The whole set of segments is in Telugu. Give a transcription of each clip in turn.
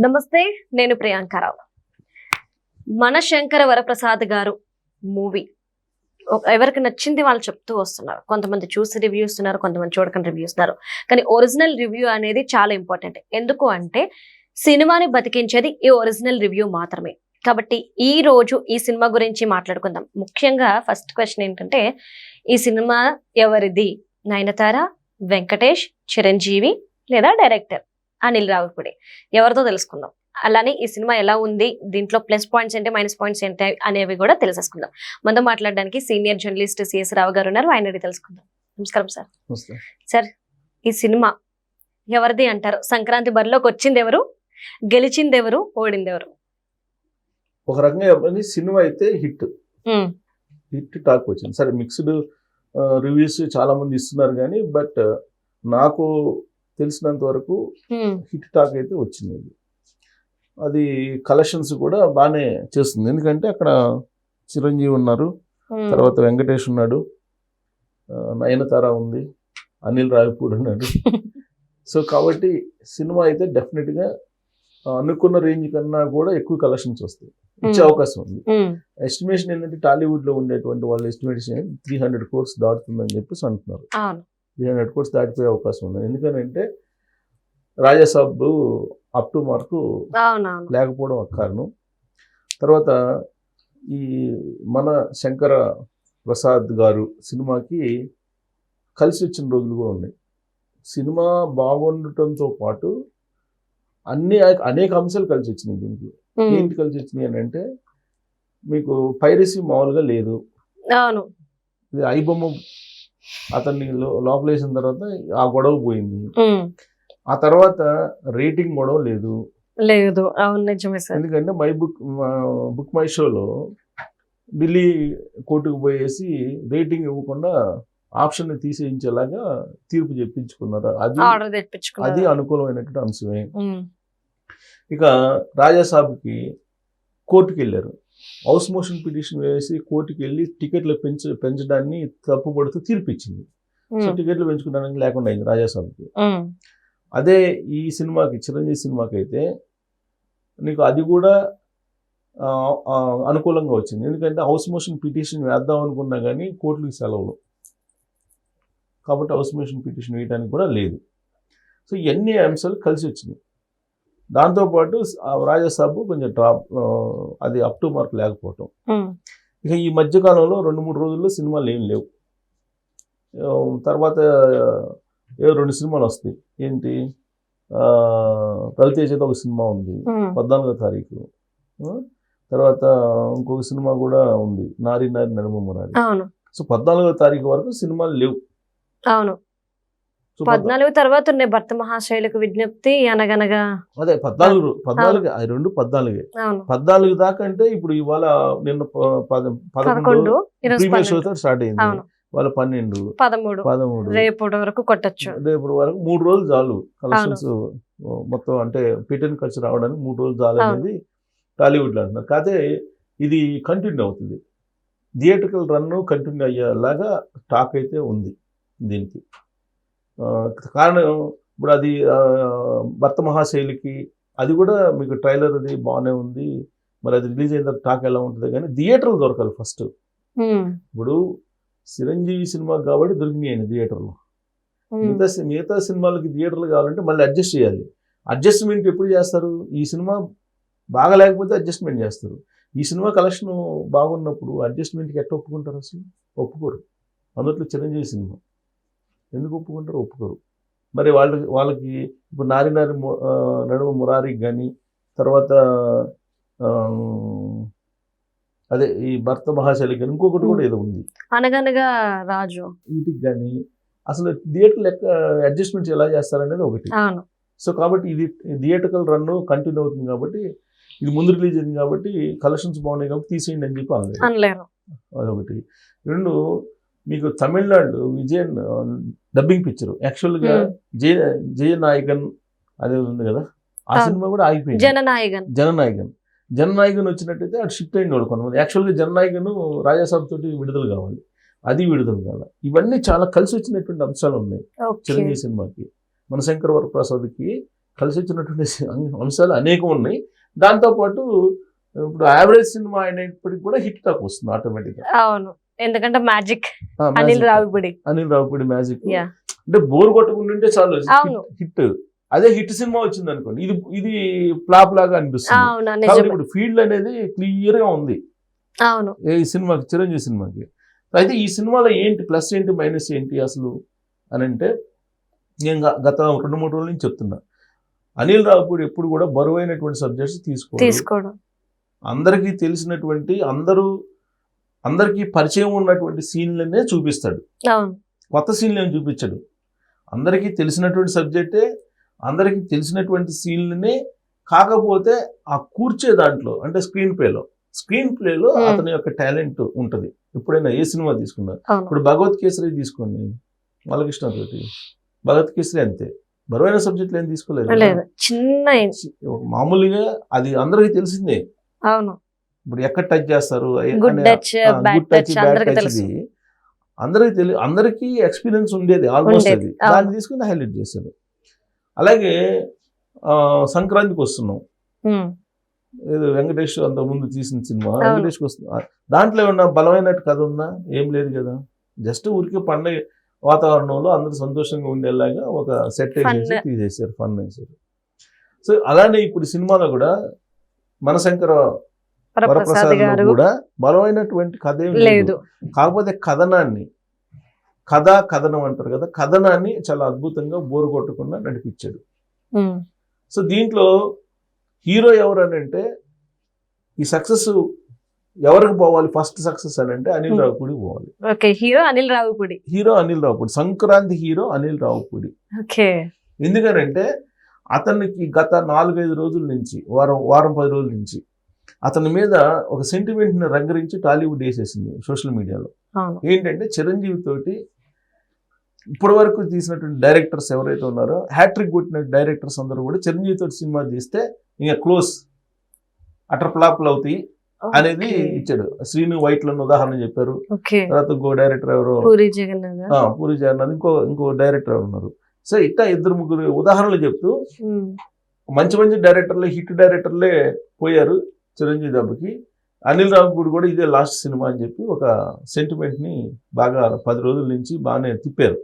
నమస్తే, నేను ప్రియాంకరావు. మన శంకర వరప్రసాద్ గారు మూవీ ఎవరికి నచ్చింది వాళ్ళు చెప్తూ వస్తున్నారు. కొంతమంది చూసి రివ్యూ ఇస్తున్నారు, కొంతమంది చూడకుండా రివ్యూ ఇస్తున్నారు. కానీ ఒరిజినల్ రివ్యూ అనేది చాలా ఇంపార్టెంట్. ఎందుకు అంటే సినిమాని బతికించేది ఈ ఒరిజినల్ రివ్యూ మాత్రమే. కాబట్టి ఈ రోజు ఈ సినిమా గురించి మాట్లాడుకుందాం. ముఖ్యంగా ఫస్ట్ క్వశ్చన్ ఏంటంటే, ఈ సినిమా ఎవరిది? నయనతార, వెంకటేష్, చిరంజీవి లేదా డైరెక్టర్ అనిల్ రావిపూడి? ఎవరితో తెలుసుకుందాం. అలానే ఈ సినిమా ఎలా ఉంది, దీంట్లో ప్లస్ పాయింట్స్ ఏంటి, మైనస్ పాయింట్స్ ఏంటి అనేవి కూడా తెలిసేసుకుందాం. మనతో మాట్లాడడానికి సీనియర్ జర్నలిస్ట్ సిఎస్ రావు గారు ఉన్నారు. ఆయన తెలుసుకుందాం. నమస్కారం సార్. సార్, ఈ సినిమా ఎవరిది అంటారు? సంక్రాంతి బరిలోకి వచ్చింది ఎవరు, గెలిచింది ఎవరు, ఓడింది ఎవరు? ఒక రకంగా సినిమా అయితే హిట్ టాక్ వచ్చింది. సరే, మిక్స్డ్ రివ్యూస్ చాలా మంది ఇస్తున్నారు కానీ బట్ నాకు తెలిసినంత వరకు హిట్ టాక్ అయితే వచ్చింది. అది కలెక్షన్స్ కూడా బాగానే చేస్తుంది. ఎందుకంటే అక్కడ చిరంజీవి ఉన్నారు, తర్వాత వెంకటేష్ ఉన్నాడు, నయనతార ఉంది, అనిల్ రావిపూడి ఉన్నాడు. సో కాబట్టి సినిమా అయితే డెఫినెట్గా అనుకున్న రేంజ్ కన్నా కూడా ఎక్కువ కలెక్షన్స్ వస్తాయి, ఇచ్చే అవకాశం ఉంది. ఎస్టిమేషన్ ఏంటంటే టాలీవుడ్ లో ఉండేటువంటి వాళ్ళ ఎస్టిమేషన్ 300 crores దాటుతుందని చెప్పేసి అంటున్నారు. 300 crores దాటిపోయే అవకాశం ఉంది. ఎందుకంటే రాజాసాబ్ అప్ టు మార్కు లేకపోవడం ఒక కారణం. తర్వాత ఈ మన శంకర ప్రసాద్ గారు సినిమాకి కలిసి వచ్చిన రోజులు కూడా ఉన్నాయి. సినిమా బాగుండటంతో పాటు అనేక అంశాలు కలిసి వచ్చినాయి. దీనికి ఏంటి కలిసి వచ్చినాయి అని అంటే, మీకు పైరసీ మామూలుగా లేదు. ఇది ఐబొమ్మ అతన్ని లోపలేసిన తర్వాత ఆ గొడవ పోయింది. ఆ తర్వాత రేటింగ్ గొడవ లేదు. ఎందుకంటే బుక్ మై షోలో ఢిల్లీ కోర్టుకు పోయేసి రేటింగ్ ఇవ్వకుండా ఆప్షన్ తీసేయించేలాగా తీర్పు చెప్పించుకున్నారు. అది అనుకూలమైనటువంటి అంశమే. ఇక రాజాసాబ్కి కోర్టుకి వెళ్ళారు. హౌస్ మోషన్ పిటిషన్ వేసి కోర్టుకి వెళ్ళి టికెట్లు పెంచడాన్ని తప్పుపడుతూ తీర్పు ఇచ్చింది. సో టికెట్లు పెంచుకోవడానికి లేకుండా అయింది రాజాసాబ్కి. అదే ఈ సినిమాకి, చిరంజీవి సినిమాకి అయితే నీకు అది కూడా అనుకూలంగా వచ్చింది. ఎందుకంటే హౌస్ మోషన్ పిటిషన్ వేద్దాం అనుకున్నా కానీ కోర్టులకు సెలవులు కాబట్టి హౌస్ మోషన్ పిటిషన్ వేయడానికి కూడా లేదు. సో ఇవన్నీ అంశాలు కలిసి వచ్చినాయి. దాంతోపాటు రాజాసాబ్ కొంచెం డ్రాప్, అది అప్ టు మార్క్ లేకపోవటం. ఇక ఈ మధ్యకాలంలో 2-3 రోజుల్లో సినిమాలు ఏం లేవు. తర్వాత 2 సినిమాలు వస్తాయి. ఏంటి, రవితేజతో ఒక సినిమా ఉంది 14వ తారీఖు. తర్వాత ఇంకొక సినిమా కూడా ఉంది, నారి నారి నడుమ మురారి. సో 14వ తారీఖు వరకు సినిమాలు లేవు. 14 తర్వాత ఉన్నాయి భర్త మహాశైలకు విజ్ఞప్తి, అనగనగా. అదే 14 14 దాకా. అంటే ఇప్పుడు ఇవాళ నిన్న 11 ప్రీవియస్ షోతో స్టార్ట్ అయింది. వాళ్ళ 12, 13 రేపటి వరకు కొట్టచ్చు. రేపటి వరకు 3 రోజులు చాలు కలెక్షన్స్ మొత్తం. అంటే పిటన్ ఖర్చు రావడానికి 3 రోజులు చాలు అనేది టాలీవుడ్ లో అంటున్నారు. కాకపోతే ఇది కంటిన్యూ అవుతుంది, థియేట్రికల్ రన్ కంటిన్యూ అయ్యేలాగా టాక్ అయితే ఉంది దీనికి. కారణం ఇప్పుడు అది భర్త మహాశైలికి అది కూడా మీకు ట్రైలర్ అది బాగానే ఉంది. మరి అది రిలీజ్ అయిన తర్వాత టాక్ ఎలా ఉంటుంది కానీ థియేటర్లు దొరకాలి ఫస్ట్. ఇప్పుడు చిరంజీవి సినిమా కాబట్టి దొరికినాయి థియేటర్లు. మిగతా సినిమాలకి థియేటర్లు కావాలంటే మళ్ళీ అడ్జస్ట్ చేయాలి. అడ్జస్ట్మెంట్ ఎప్పుడు చేస్తారు? ఈ సినిమా బాగా లేకపోతే అడ్జస్ట్మెంట్ చేస్తారు. ఈ సినిమా కలెక్షన్ బాగున్నప్పుడు అడ్జస్ట్మెంట్కి ఎట్లా ఒప్పుకుంటారు? అసలు ఒప్పుకోరు. అందులో చిరంజీవి సినిమా ఎందుకు ఒప్పుకుంటారు? ఒప్పుకోరు. మరి వాళ్ళకి ఇప్పుడు నారి నారి నడుమ మురారికి కానీ, తర్వాత అదే ఈ భర్త మహాశైలికి కానీ, ఇంకొకటి కూడా ఏదో ఉంది అనగనగా రాజు, వీటికి కానీ అసలు థియేటర్ లెక్క అడ్జస్ట్మెంట్స్ ఎలా చేస్తారనేది ఒకటి. సో కాబట్టి ఇది థియేటర్కల్ రన్ కంటిన్యూ అవుతుంది కాబట్టి, ఇది ముందు రిలీజ్ అయింది కాబట్టి కలెక్షన్స్ బాగున్నాయి కాబట్టి తీసేయండి అని చెప్పి అనలేరు. అదొకటి. 2, మీకు తమిళనాడు విజయన్ డబ్బింగ్ పిక్చర్ యాక్చువల్గా జయనాయకన్ అదే ఉంది కదా, ఆ సినిమా కూడా ఆగిపోయింది. జననాయకన్ వచ్చినట్టయితే అటు షిఫ్ట్ అయిన వాళ్ళు కొంతమంది. యాక్చువల్గా జననాయకన్ రాజాసాబ్ తోటి విడుదల కావాలి, అది విడుదల కావాలి. ఇవన్నీ చాలా కలిసి వచ్చినటువంటి అంశాలు ఉన్నాయి చిరంజీవి సినిమాకి. మన శంకర వరప్రసాద్కి కలిసి వచ్చినటువంటి అంశాలు అనేకం ఉన్నాయి. దాంతోపాటు ఇప్పుడు యావరేజ్ సినిమా అయినప్పటికీ కూడా హిట్ టాక్ వస్తుంది ఆటోమేటిక్గా. అవును, ఎందుకంటే మ్యాజిక్ అనిల్ రావిపూడి మ్యాజిక్ అంటే బోర్ కొట్టుకుంటుంటే చాలు అవును. హిట్. అదే హిట్ సినిమా వచ్చింది అనుకోండి, ఇది ఫ్లాప్ లాగా అనిపిస్తుంది. కాబట్టి ఇప్పుడు ఫీల్డ్ అనేది క్లియర్ గా ఉంది అవును ఈ సినిమాకి, చిరంజీవి సినిమాకి. అయితే ఈ సినిమాలో ఏంటి ప్లస్ ఏంటి మైనస్ ఏంటి అసలు అని అంటే, నేను గత 2-3 రోజుల నుంచి చెప్తున్నా, అనిల్ రావిపూడి ఎప్పుడు కూడా బరువైనటువంటి సబ్జెక్ట్స్ తీసుకోవడం, అందరికీ తెలిసినటువంటి అందరికీ పరిచయం ఉన్నటువంటి సీన్లనే చూపిస్తాడు, కొత్త సీన్లు ఏమి చూపించాడు. అందరికీ తెలిసినటువంటి సబ్జెక్టే, అందరికీ తెలిసినటువంటి సీన్లనే, కాకపోతే ఆ కూర్చే దాంట్లో అంటే స్క్రీన్ ప్లేలో అతని యొక్క టాలెంట్ ఉంటుంది. ఎప్పుడైనా ఏ సినిమా తీసుకున్నా, ఇప్పుడు భగవత్ కేసరి తీసుకోండి, బాలకృష్ణ తోటి భగవత్ కేసరి అంతే, బరువైన సబ్జెక్టులు ఏం తీసుకోలేదు, మామూలుగా అది అందరికీ తెలిసిందే. ఇప్పుడు ఎక్కడ టచ్ చేస్తారు, అందరికీ ఎక్స్పీరియన్స్ ఉండేది ఆల్మోస్ట్, అది దాన్ని తీసుకుని హైలైట్ చేశారు. అలాగే సంక్రాంతికి వస్తున్నాం, ఏదో వెంకటేష్ అంత ముందు తీసిన సినిమా వెంకటేష్కి వస్తున్నా, దాంట్లో ఏమన్నా బలమైనట్టు కథ ఉందా? ఏం లేదు కదా, జస్ట్ ఊరికే పండగ వాతావరణంలో అందరూ సంతోషంగా ఉండేలాగా ఒక సెట్ వేసేసి తీసేసారు, ఫన్ వేసారు. సో అలానే ఇప్పుడు సినిమాలో కూడా మనశంకర వరప్రసాద్ గారు కూడా బలమైనటువంటి కథ ఏం లేదు, కాకపోతే కథనం అంటారు కదా, కథనాన్ని చాలా అద్భుతంగా బోరు కొట్టకుండా నడిపించాడు. సో దీంట్లో హీరో ఎవరు అని అంటే, ఈ సక్సెస్ ఎవరికి పోవాలి, ఫస్ట్ సక్సెస్ అని అంటే అనిల్ రావిపూడి పోవాలి. Hero Anil Ravipudi, Sankranti hero Anil Ravipudi. ఎందుకనంటే అతనికి గత 4-5 రోజుల నుంచి, వారం 10 రోజుల నుంచి అతని మీద ఒక సెంటిమెంట్ ని రంగరించి టాలీవుడ్ వేసేసింది సోషల్ మీడియాలో. ఏంటంటే చిరంజీవి తోటి ఇప్పటి వరకు తీసినటువంటి డైరెక్టర్స్ ఎవరైతే ఉన్నారో, హ్యాట్రిక్ కొట్టిన డైరెక్టర్స్ అందరూ కూడా చిరంజీవి తోటి సినిమా తీస్తే ఇంకా క్లోజ్, అటర్ ఫ్లాప్లు అవుతాయి అనేది ఇచ్చాడు. శ్రీను వైట్లను ఉదాహరణ చెప్పారు. తర్వాత ఇంకో డైరెక్టర్ ఎవరు, పూరి జగన్నాథ్, ఇంకో డైరెక్టర్ ఉన్నారు. సో ఇట్లా 2-3 ఉదాహరణలు చెప్తూ మంచి డైరెక్టర్లే, హిట్ డైరెక్టర్లే పోయారు చిరంజీవి దెబ్బకి. అనిల్ రావిపూడి కూడా ఇదే లాస్ట్ సినిమా అని చెప్పి ఒక సెంటిమెంట్ ని బాగా 10 రోజుల నుంచి బాగానే తిప్పారు.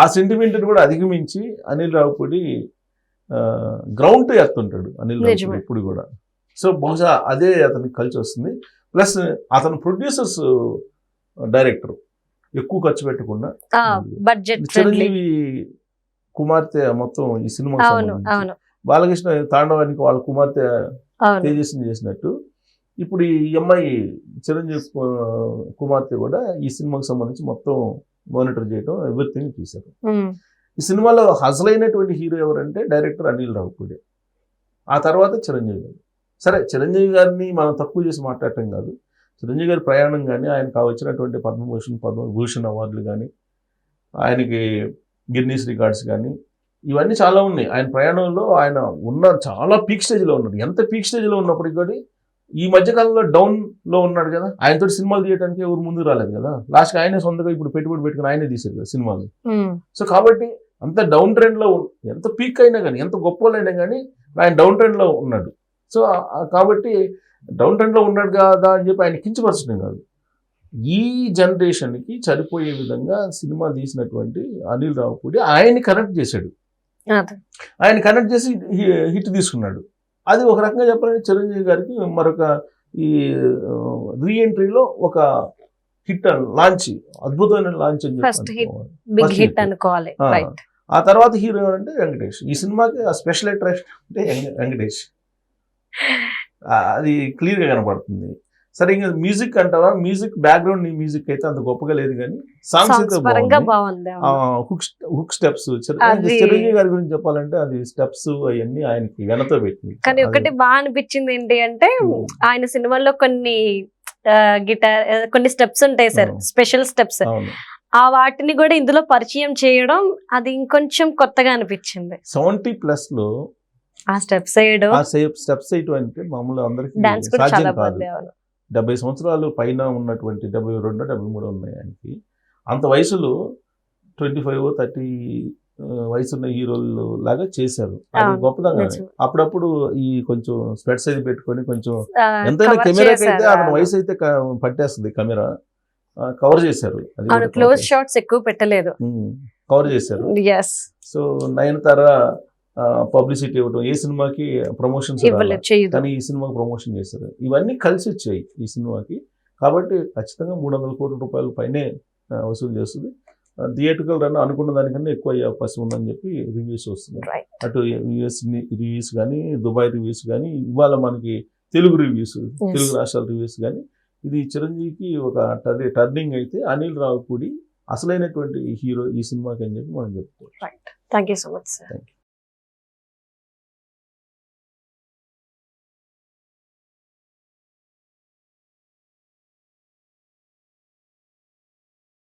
ఆ సెంటిమెంట్ కూడా అధిగమించి అనిల్ రావిపూడి గ్రౌండ్ ఎత్తుంటాడు అనిల్ రావిపూడి ఎప్పుడు కూడా. సో బహుశా అదే అతనికి కలిసి వస్తుంది. ప్లస్ అతను ప్రొడ్యూసర్స్ డైరెక్టర్, ఎక్కువ ఖర్చు పెట్టకుండా చిరంజీవి కుమార్తె మొత్తం ఈ సినిమా బాలకృష్ణ తాండవానికి వాళ్ళ కుమార్తె తేజస్విని చేసినట్టు, ఇప్పుడు ఈ అమ్మాయి చిరంజీవి కుమార్తె కూడా ఈ సినిమాకి సంబంధించి మొత్తం మానిటర్ చేయడం, ఎవ్రీథింగ్ చూశారు. ఈ సినిమాలో అసలైనటువంటి హీరో ఎవరంటే డైరెక్టర్ అనిల్ రావిపూడి, ఆ తర్వాత చిరంజీవి గారు. సరే, చిరంజీవి గారిని మనం తక్కువ చేసి మాట్లాడటం కాదు, చిరంజీవి గారి ప్రయాణం కానీ, ఆయనకు వచ్చినటువంటి పద్మభూషణ్ అవార్డులు కానీ, ఆయనకి గిన్నీస్ రికార్డ్స్ కానీ, ఇవన్నీ చాలా ఉన్నాయి. ఆయన ప్రయాణంలో ఆయన చాలా పీక్ స్టేజ్లో ఉన్నాడు. ఎంత పీక్ స్టేజ్లో ఉన్నప్పటికీ కూడా ఈ మధ్యకాలంలో డౌన్లో ఉన్నాడు కదా, ఆయనతో సినిమాలు తీయడానికి ఎవరు ముందుకు రాలేదు కదా. లాస్ట్కి ఆయనే సొంతగా ఇప్పుడు పెట్టుబడి పెట్టుకుని ఆయనే తీశారు కదా సినిమాలు. సో కాబట్టి అంత డౌన్ ట్రెండ్లో, ఎంత పీక్ అయినా కానీ, ఎంత గొప్ప వాళ్ళైనా కానీ ఆయన డౌన్ ట్రెండ్లో ఉన్నాడు. సో కాబట్టి డౌన్ ట్రెండ్లో ఉన్నాడు కదా అని చెప్పి ఆయన కించపరచడం కాదు, ఈ జనరేషన్కి సరిపోయే విధంగా సినిమా తీసినటువంటి అనిల్ రావిపూడి ఆయన్ని కనెక్ట్ చేశాడు. ఆయన కనెక్ట్ చేసి హిట్ తీసుకున్నాడు. అది ఒక రకంగా చెప్పాలంటే చిరంజీవి గారికి మరొక ఈ రీఎంట్రీలో ఒక హిట్ లాంచ్, అద్భుతమైన లాంచ్ అని అనుకోవాలి. ఆ తర్వాత హీరో ఎవరంటే వెంకటేష్. ఈ సినిమాకి ఆ స్పెషల్ అట్రాక్షన్ అంటే వెంకటేష్, అది క్లియర్గా కనపడుతుంది. సరే, ఇంకా మ్యూజిక్ అంటావా, మ్యూజిక్ బ్యాక్గ్రౌండ్ మ్యూజిక్ అయితే అంత గొప్పగా లేదు కానీ సాంగ్స్ అయితే బాగుంది. హుక్ స్టెప్స్, చిరంజీవి గారి గురించి చెప్పాలంటే అది స్టెప్స్ అవన్నీ ఆయనకి వెనతో పెట్టింది. కానీ ఒకటి బాగా అనిపించింది ఏంటి అంటే, ఆయన సినిమాల్లో కొన్ని గిటార్ కొన్ని స్టెప్స్ ఉంటాయి సార్, స్పెషల్ స్టెప్స్, ఆ వాటిని కూడా ఇందులో పరిచయం చేయడం అది ఇంకొంచెం కొత్తగా అనిపించింది. 70+ లో ఆ స్టెప్స్ వేయడం అంటే మామూలు అందరికి సాధ్యం కాదు. 70 సంవత్సరాలు పైన ఉన్నటువంటి 72, 73 ఉన్నాయి ఆయనకి. అంత వయసులో 25, 30 వయసున్న హీరోలు లాగా చేశారు. అది అవును, గొప్పదంగా. నిజం. అప్పుడప్పుడు ఈ కొంచెం స్పెట్స్ అది పెట్టుకొని కొంచెం ఆ, ఎంతైనా cover కెమెరాకి అయితే చేశారు. అతని వయసు అయితే పట్టేస్తుంది కెమెరా. కవర్ చేశారు. అది అవును, క్లోజ్ షాట్స్ ఎక్కువ పెట్టలేదు. కవర్ చేశారు. ఎస్, సో నయనతార పబ్లిసిటీ ఇవ్వడం, ఏ సినిమాకి ప్రమోషన్స్ ఇవ్వలేదు, చేయదు. కానీ ఈ సినిమాకి ప్రమోషన్ చేశారు. ఇవన్నీ కలిసి వచ్చాయి ఈ సినిమాకి. కాబట్టి ఖచ్చితంగా 300 కోట్ల రూపాయల పైనే వసూలు చేస్తుంది. థియేట్రికల్ రన్ అనుకున్న దానికన్నా ఎక్కువ అయ్యే అవకాశం ఉందని చెప్పి రివ్యూస్ వస్తున్నాయి. Right. అటు యుఎస్ రివ్యూస్ కానీ, దుబాయ్ రివ్యూస్ కానీ, ఇవాళ మనకి తెలుగు రివ్యూస్, తెలుగు రాష్ట్రాల రివ్యూస్ కానీ, ఇది చిరంజీవికి ఒక టర్నింగ్ అయితే అనిల్ రావిపూడి అసలైనటువంటి హీరో ఈ సినిమాకి అని చెప్పి మనం చెప్పుకోవచ్చు. Thank you so much sir. Thank you.